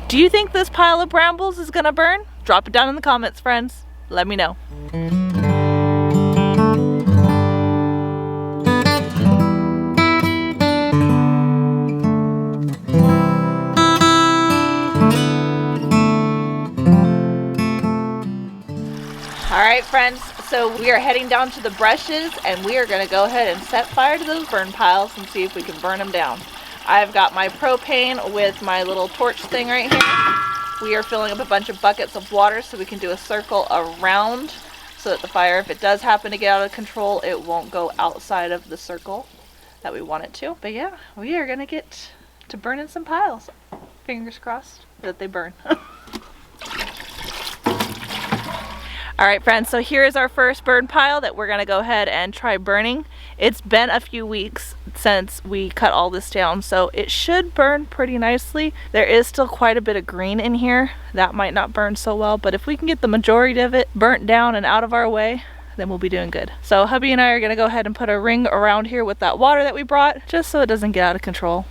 Do you think this pile of brambles is gonna burn? Drop it down in the comments, friends. Let me know. Alright friends, so we are heading down to the brushes and we are going to go ahead and set fire to those burn piles and see if we can burn them down. I've got my propane with my little torch thing right here. We are filling up a bunch of buckets of water so we can do a circle around so that the fire, if it does happen to get out of control, it won't go outside of the circle that we want it to. But yeah, we are going to get to burning some piles. Fingers crossed that they burn. Alright friends, so here's our first burn pile that we're going to go ahead and try burning. It's been a few weeks since we cut all this down, so it should burn pretty nicely. There is still quite a bit of green in here. That might not burn so well, but if we can get the majority of it burnt down and out of our way, then we'll be doing good. So hubby and I are going to go ahead and put a ring around here with that water that we brought, just so it doesn't get out of control.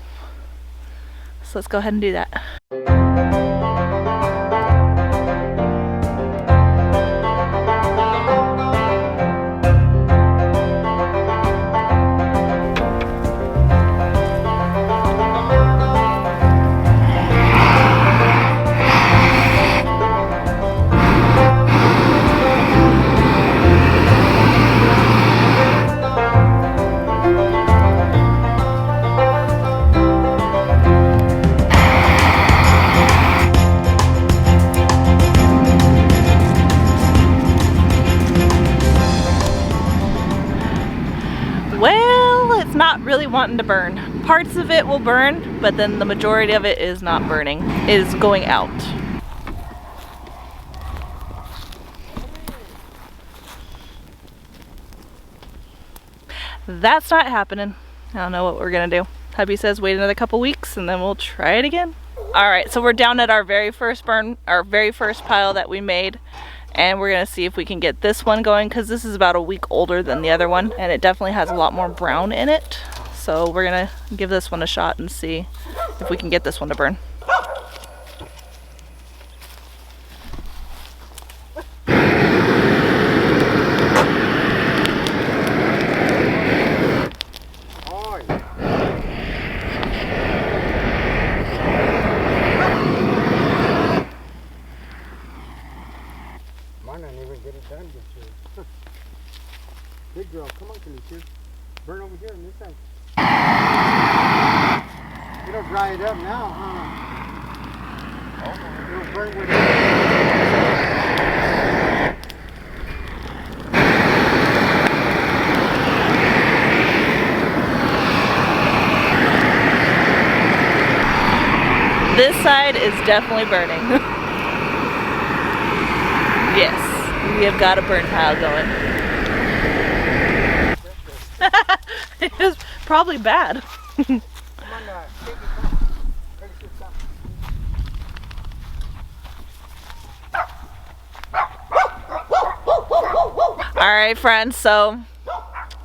So let's go ahead and do that. Well, it's not really wanting to burn. Parts of it will burn, but then the majority of it is not burning, is going out. That's not happening. I don't know what we're gonna do. Hubby says wait another couple weeks and then we'll try it again. Alright, so we're down at our very first pile that we made. And we're gonna see if we can get this one going because this is about a week older than the other one and it definitely has a lot more brown in it. So we're gonna give this one a shot and see if we can get this one to burn. Big girl, come on, Kalisha. Burn over here on this side. It'll dry it up now, huh? It'll burn with it. This side is definitely burning. Yes, we have got a burn pile going. It was probably bad. Alright friends, so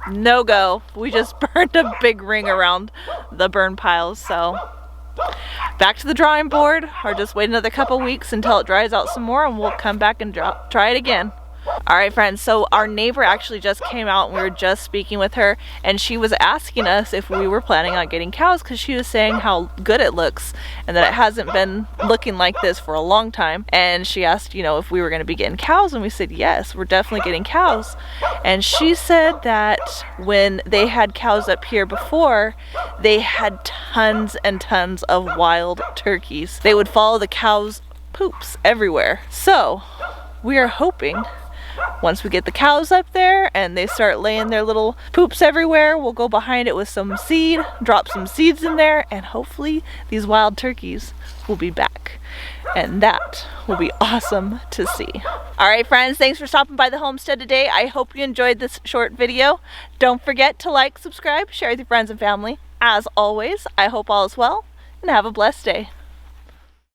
no go. We just burned a big ring around the burn piles, so back to the drawing board, or just wait another couple weeks until it dries out some more and we'll come back and try it again. Alright friends, so our neighbor actually just came out and we were just speaking with her and she was asking us if we were planning on getting cows because she was saying how good it looks and that it hasn't been looking like this for a long time, and she asked, you know, if we were going to be getting cows and we said yes, we're definitely getting cows. And she said that when they had cows up here before, they had tons and tons of wild turkeys. They would follow the cows' poops everywhere. So we are hoping once we get the cows up there and they start laying their little poops everywhere, we'll go behind it with some seed, drop some seeds in there, and hopefully these wild turkeys will be back. And that will be awesome to see. Alright friends, thanks for stopping by the homestead today. I hope you enjoyed this short video. Don't forget to like, subscribe, share with your friends and family. As always, I hope all is well and have a blessed day.